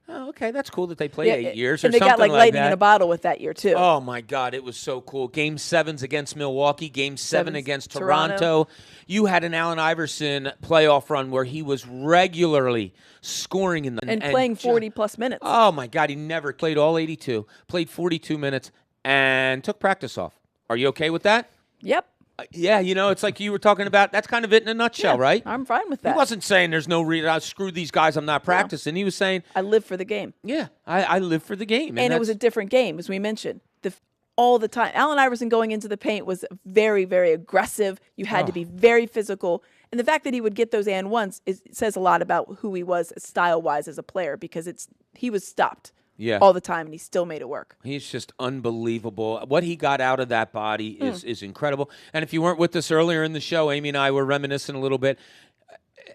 oh, okay, that's cool that they played 8 years or something like that. And they got like lightning in a bottle with that year, too. Oh, my God, it was so cool. Game 7s against Milwaukee, Game 7 against Toronto. You had an Allen Iverson playoff run where he was regularly scoring in the and playing 40-plus minutes. Oh, my God, he never played all 82, played 42 minutes, and took practice off. Are you okay with that? Yep. Yeah, it's like you were talking about. That's kind of it in a nutshell, right? I'm fine with that. He wasn't saying there's no reason. Screw these guys. I'm not practicing. He was saying, I live for the game. Yeah, I live for the game. And it was a different game, as we mentioned. All the time. Allen Iverson going into the paint was very, very aggressive. You had to be very physical. And the fact that he would get those and ones says a lot about who he was style-wise as a player because he was stopped. All the time, and he still made it work. He's just unbelievable. What he got out of that body is incredible. And if you weren't with us earlier in the show, Amy and I were reminiscing a little bit.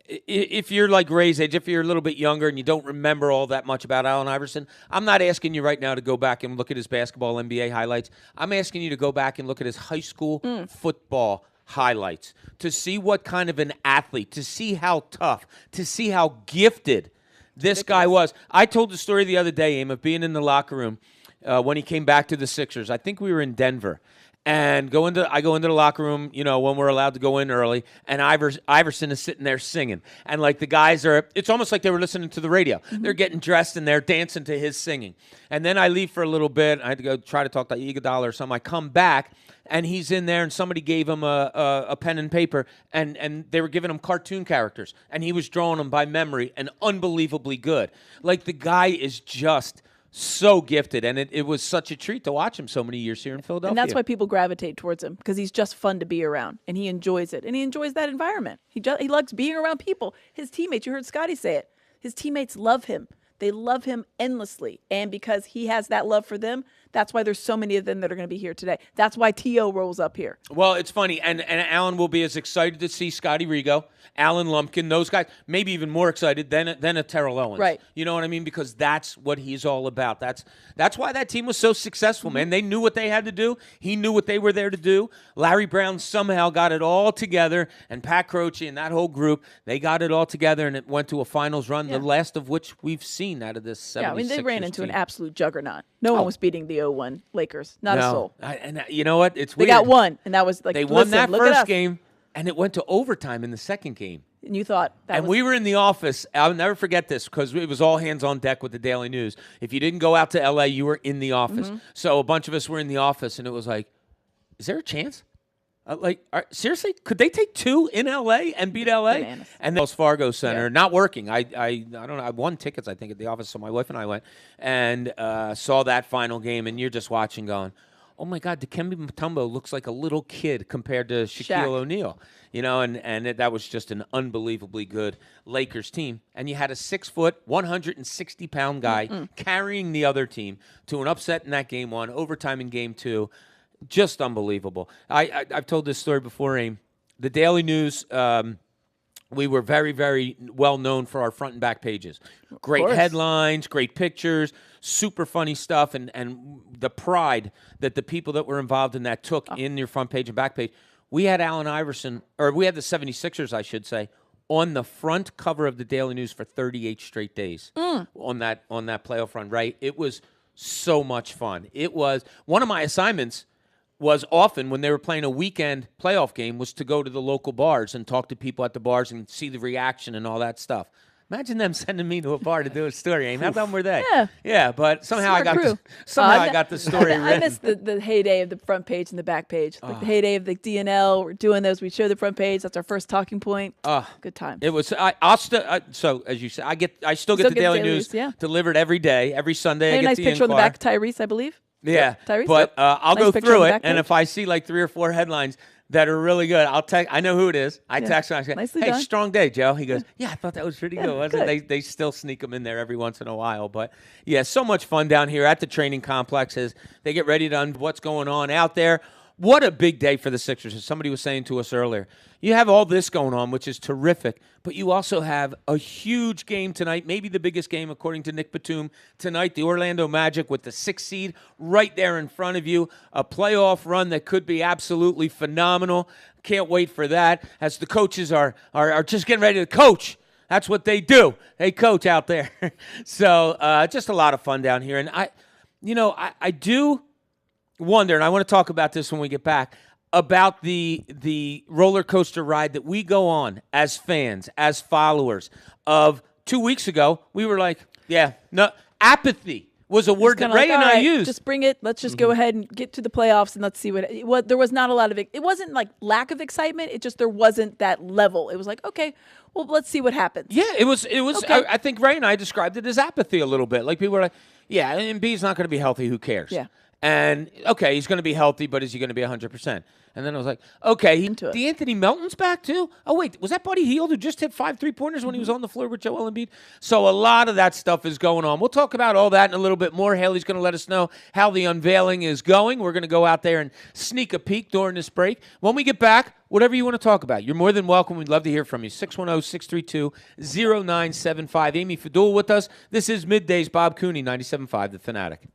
If you're like Ray's age, if you're a little bit younger and you don't remember all that much about Allen Iverson, I'm not asking you right now to go back and look at his basketball NBA highlights. I'm asking you to go back and look at his high school football highlights to see what kind of an athlete, to see how tough, to see how gifted this guy was. I told the story the other day, Aim, of being in the locker room when he came back to the Sixers. I think we were in Denver. And I go into the locker room, when we're allowed to go in early, and Iverson is sitting there singing. And like the guys it's almost like they were listening to the radio. Mm-hmm. They're getting dressed and they're dancing to his singing. And then I leave for a little bit. I had to go try to talk to Iguodala or something. I come back and he's in there and somebody gave him a pen and paper and they were giving him cartoon characters. And he was drawing them by memory and unbelievably good. Like the guy is just so gifted, and it was such a treat to watch him so many years here in Philadelphia. And that's why people gravitate towards him, because he's just fun to be around, and he enjoys it, and he enjoys that environment. He likes being around people. His teammates, you heard Scotty say it, his teammates love him. They love him endlessly, and because he has that love for them, that's why there's so many of them that are going to be here today. That's why T.O. rolls up here. Well, it's funny, and Alan will be as excited to see Scotty Rigo, Alan Lumpkin, those guys, maybe even more excited than a Terrell Owens. Right. You know what I mean? Because that's what he's all about. That's why that team was so successful, man. They knew what they had to do. He knew what they were there to do. Larry Brown somehow got it all together, and Pat Croce and that whole group, they got it all together, and it went to a finals run, the last of which we've seen out of this 76ers Yeah, I mean, they ran into team. an absolute juggernaut. No one was beating the 0-1 Lakers. Not a soul. And you know what? It's weird. They got one, and that was like, they won that first game, and it went to overtime in the second game. And you thought that we were in the office. I'll never forget this because it was all hands on deck with the Daily News. If you didn't go out to L.A., you were in the office. Mm-hmm. So a bunch of us were in the office, and it was like, is there a chance? Seriously? Could they take two in L.A. and beat L.A.? Bananas. And the Wells Fargo Center, not working. I don't know. I won tickets, I think, at the office, so my wife and I went and saw that final game, and you're just watching going, oh, my God, Dikembe Mutombo looks like a little kid compared to Shaquille O'Neal. That was just an unbelievably good Lakers team. And you had a 6-foot, 160-pound guy carrying the other team to an upset in that game one, overtime in game two. Just unbelievable. I've told this story before, Aim. the Daily News. We were very, very well known for our front and back pages. Great headlines, great pictures, super funny stuff, and the pride that the people that were involved in that took in your front page and back page. We had Allen Iverson, or we had the 76ers, I should say, on the front cover of the Daily News for 38 straight days on that playoff run, right? It was so much fun. It was one of my assignments was often when they were playing a weekend playoff game was to go to the local bars and talk to people at the bars and see the reaction and all that stuff. Imagine them sending me to a bar to do a story. Ain't how dumb were they? Yeah, but somehow I got the story written. I miss the heyday of the front page and the back page. Like the heyday of the DNL. We're doing those. We show the front page. That's our first talking point. Good time. It was. So as you said, I still get the Daily News delivered every day, every Sunday. A nice picture on the back, Tyrese, I believe. Yeah, Tyrese, but I'll nice go through it, and page. if I see like 3 or 4 headlines that are really good, I'll text. I know who it is. I text him. I say, Nicely "Hey, done. strong day, Joe." He goes, "Yeah, I thought that was pretty good, wasn't it?" They still sneak them in there every once in a while, but yeah, so much fun down here at the training complexes. They get ready to what's going on out there. What a big day for the Sixers, as somebody was saying to us earlier. You have all this going on, which is terrific, but you also have a huge game tonight, maybe the biggest game, according to Nick Batum, tonight, the Orlando Magic with the 6th seed right there in front of you, a playoff run that could be absolutely phenomenal. Can't wait for that, as the coaches are just getting ready to coach. That's what they do. They coach out there. So just a lot of fun down here. And I do wonder, and I want to talk about this when we get back, about the roller coaster ride that we go on as fans, as followers. Of 2 weeks ago, we were like, apathy was a word that Ray and I used. Just bring it. Let's just go ahead and get to the playoffs and let's see what there was not a lot of it wasn't like lack of excitement. It just there wasn't that level. It was like, okay, well, let's see what happens. Yeah, it was. Okay. I think Ray and I described it as apathy a little bit. Like people were like, yeah, Embiid's not going to be healthy. Who cares? Yeah. And, okay, he's going to be healthy, but is he going to be 100%? And then I was like, okay, D'Anthony Melton's back too? Oh, wait, was that Buddy Hield who just hit 5 3-pointers when he was on the floor with Joel Embiid? So a lot of that stuff is going on. We'll talk about all that in a little bit more. Haley's going to let us know how the unveiling is going. We're going to go out there and sneak a peek during this break. When we get back, whatever you want to talk about, you're more than welcome. We'd love to hear from you. 610-632-0975. Amy Fadul with us. This is Middays. Bob Cooney, 97.5, The Fanatic.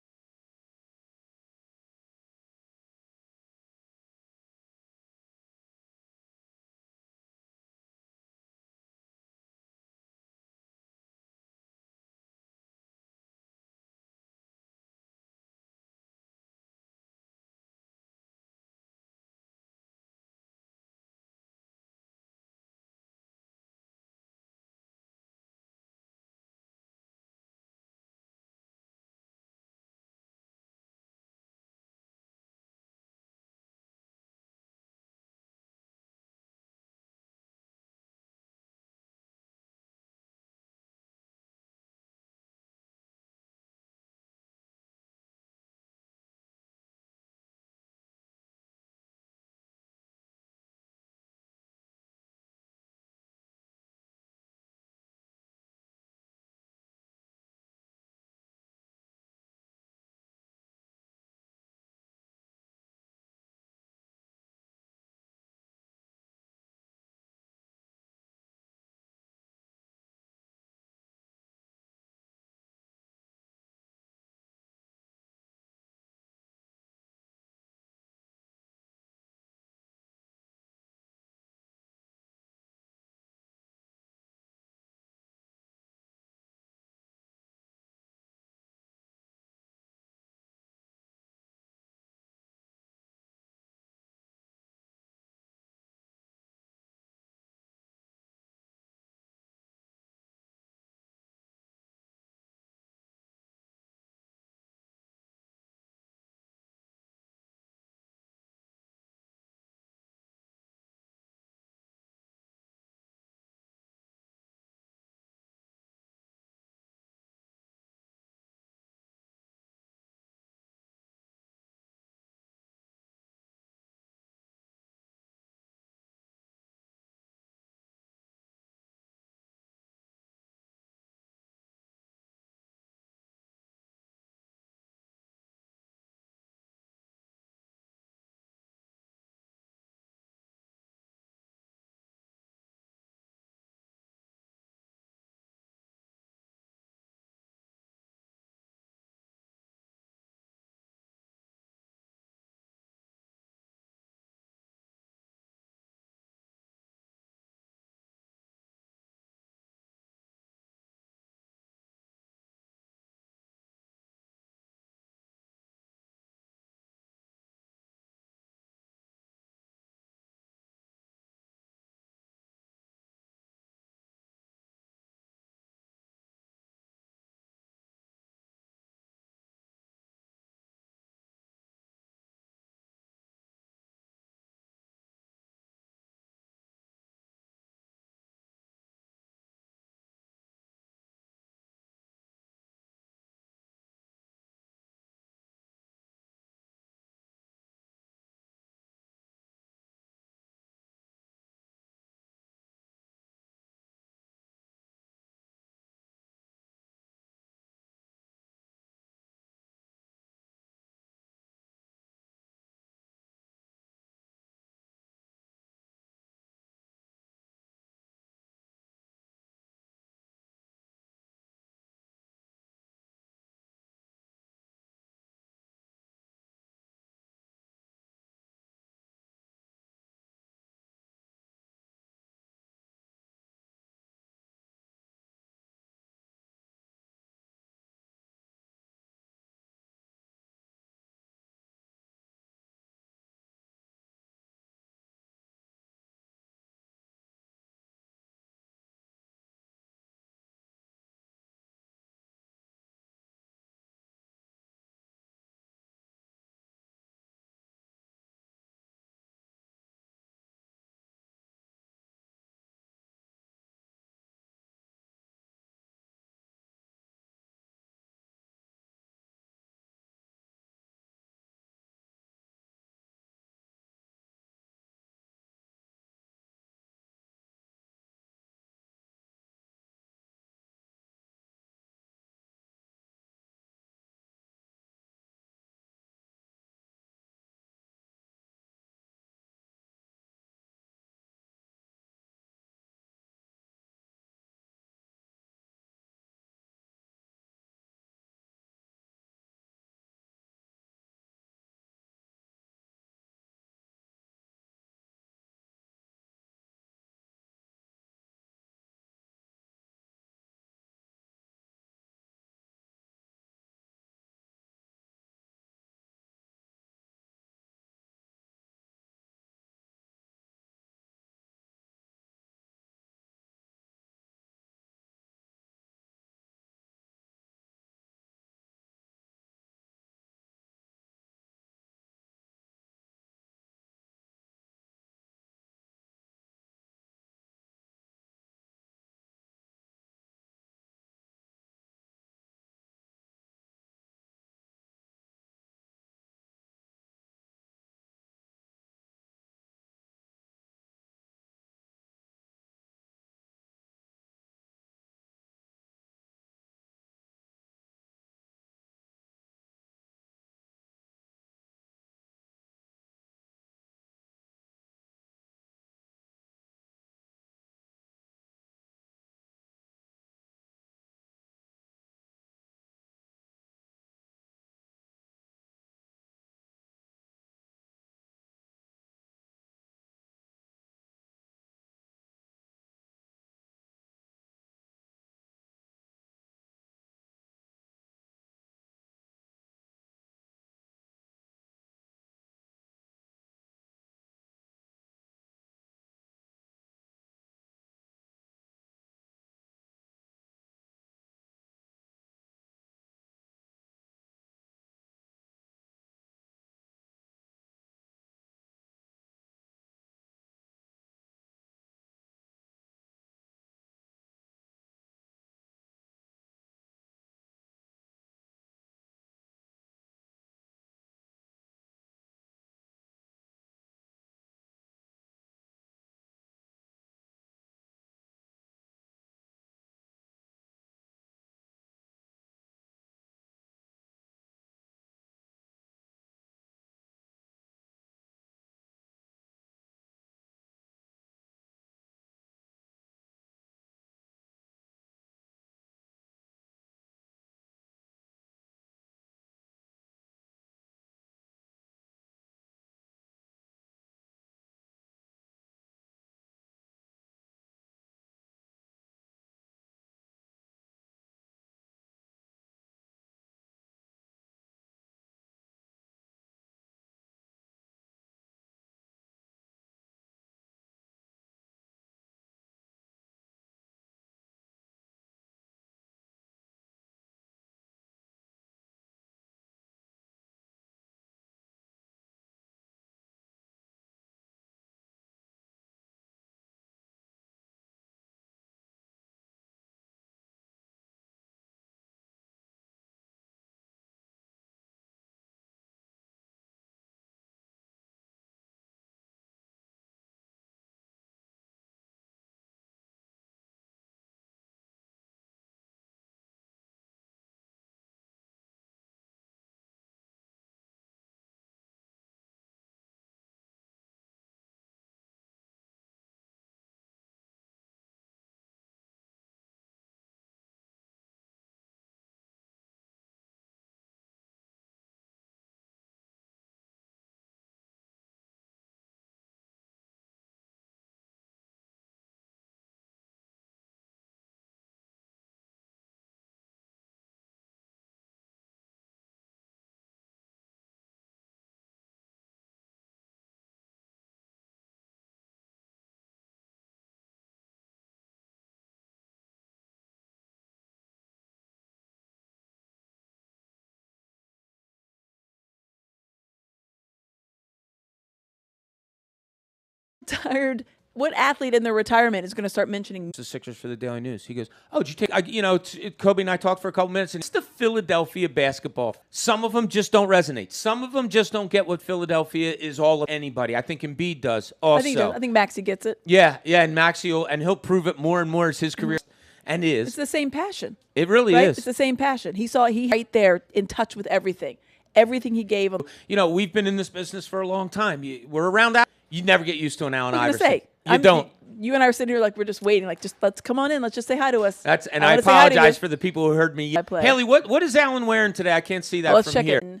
Tired. What athlete in their retirement is going to start mentioning the Sixers for the Daily News? He goes, "Oh, did you take?" Kobe and I talked for a couple minutes, and it's the Philadelphia basketball. Some of them just don't resonate. Some of them just don't get what Philadelphia is all of. Anybody, I think Embiid does. Also, I think Maxey gets it. Yeah, and Maxey he'll prove it more and more as his career and is. It's the same passion. It really right? is. It's the same passion. He right there in touch with everything. Everything he gave him. We've been in this business for a long time. We're around. You never get used to an Allen Iverson. You don't. You and I are sitting here like we're just waiting. Like, let's come on in. Let's just say hi to us. I apologize for the people who heard me. Haley, what is Allen wearing today? I can't see that let's from check here. It.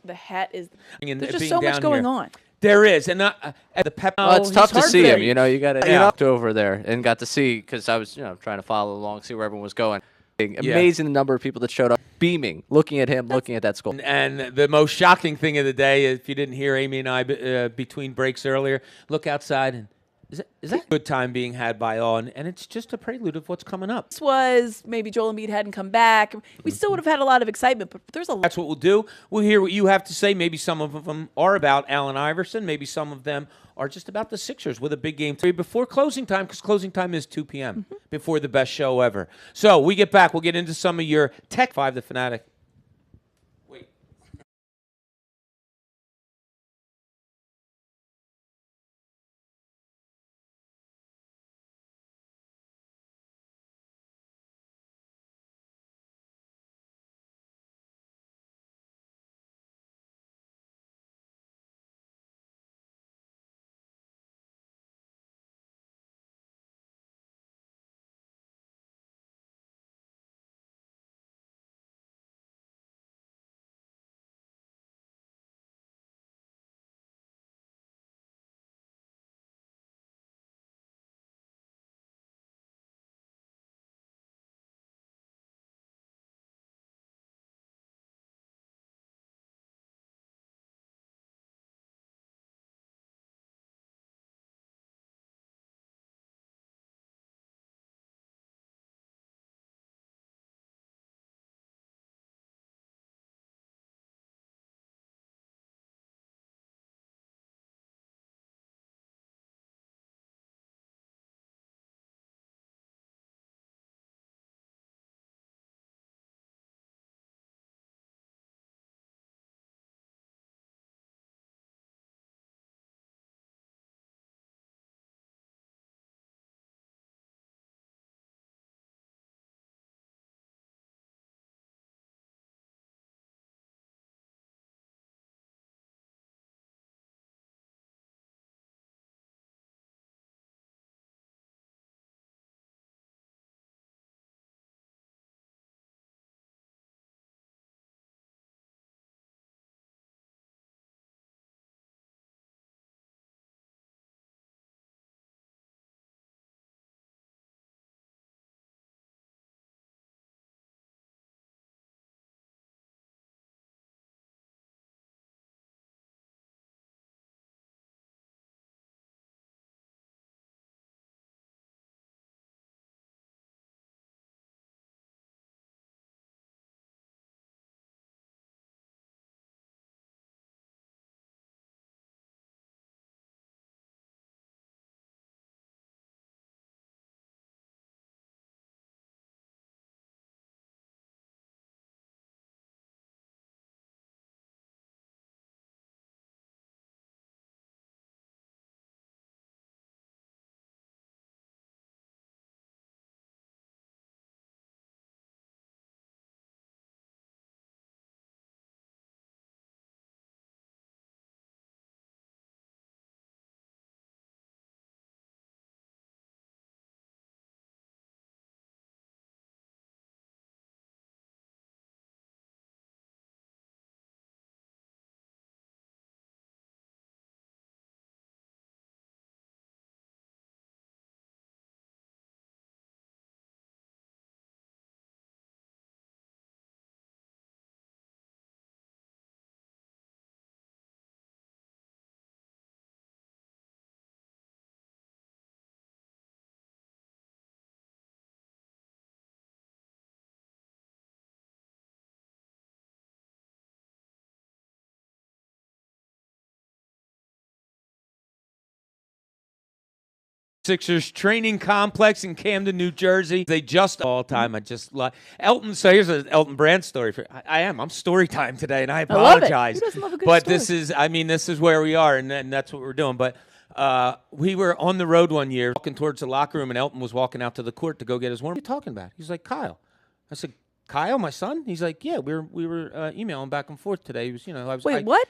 The hat is. There's just so much going on. There is, and the pep. It's tough to see him. You got to get over there and got to see because I was trying to follow along, see where everyone was going. Amazing the number of people that showed up, beaming, looking at him, looking at that school. And the most shocking thing of the day, if you didn't hear Amy and I between breaks earlier, look outside and is that a good time being had by all? And it's just a prelude of what's coming up. This was maybe Joel Embiid hadn't come back. We still would have had a lot of excitement, but there's a lot. That's what we'll do. We'll hear what you have to say. Maybe some of them are about Allen Iverson. Maybe some of them are just about the Sixers with a big game before closing time, because closing time is 2 p.m. Before the best show ever. So we get back. We'll get into some of your Tech 5, the Fanatic. Sixers training complex in Camden, New Jersey. They just all time. I just love Elton. So here's an Elton Brand story. I'm story time today, and I apologize. I love it. Who doesn't love a good but story? this is where we are, and that's what we're doing. But we were on the road one year, walking towards the locker room, and Elton was walking out to the court to go get his warm. What are you talking about? He's like, Kyle. I said, Kyle, my son? He's like, yeah, we were emailing back and forth today. He was, What?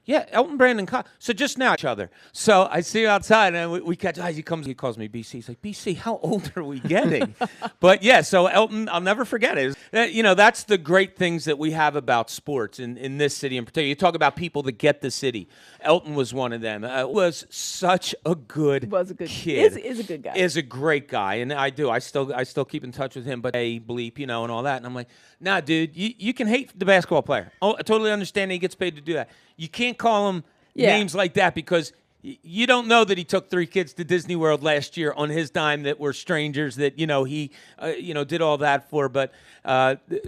Yeah, Elton Brand and Kyle. So just now each other. So I see him outside, and we catch. He calls me BC. He's like, BC, how old are we getting? But yeah, so Elton, I'll never forget it. That's the great things that we have about sports in this city in particular. You talk about people that get the city. Elton was one of them. Was such a good kid. Is a good guy. Is a great guy, and I still keep in touch with him. But a bleep, and all that. And I'm like, nah, dude, you can hate the basketball player. Oh, I totally understand that he gets paid to do that. You can't call him names like that because you don't know that he took 3 kids to Disney World last year on his dime that were strangers that he did all that for. But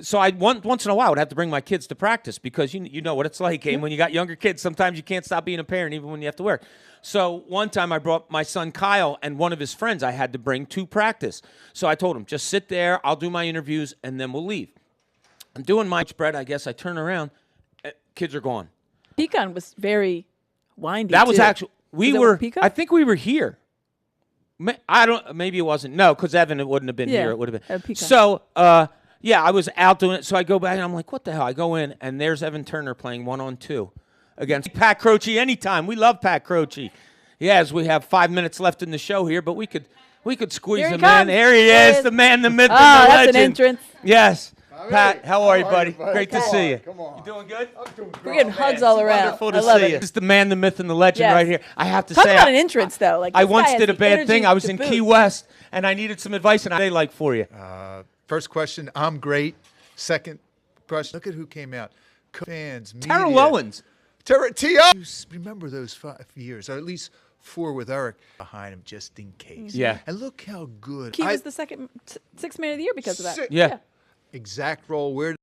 so I once in a while would have to bring my kids to practice because you know what it's like. And when you got younger kids, sometimes you can't stop being a parent even when you have to work. So one time I brought my son Kyle and one of his friends I had to bring to practice. So I told him, just sit there, I'll do my interviews, and then we'll leave. I'm doing my spread, I guess. I turn around, kids are gone. Pecan was very windy. That was too. actually Pecan? I think we were here. Maybe it wasn't. No, because Evan, it wouldn't have been here. It would have been. Pecan. So I was out doing it. So I go back and I'm like, what the hell? I go in and there's Evan Turner playing 1-on-2 against Pat Croce anytime. We love Pat Croce. Yes, we have 5 minutes left in the show here, but we could squeeze him in. There he is, the man, the myth, and the that's legend. an entrance. Yes. Pat, how are you, buddy? Great to see you. Come on. You doing good? I'm doing great. We're getting hugs all around. Wonderful I to love see it. you. This is the man, the myth, and the legend Yes. right here. I have to Talk say, about an entrance, though. Like I this once guy has did a the bad energy thing. I was to in boot. Key West, and I needed some advice, and I like for you. First question, I'm great. Second question, look at who came out. Fans, media. Terrell Owens. T.O. Remember those 5 years, or at least 4 with Eric behind him, just in case. Yeah. And look how good. He was the sixth man of the year because of that. Yeah. Exact role. Where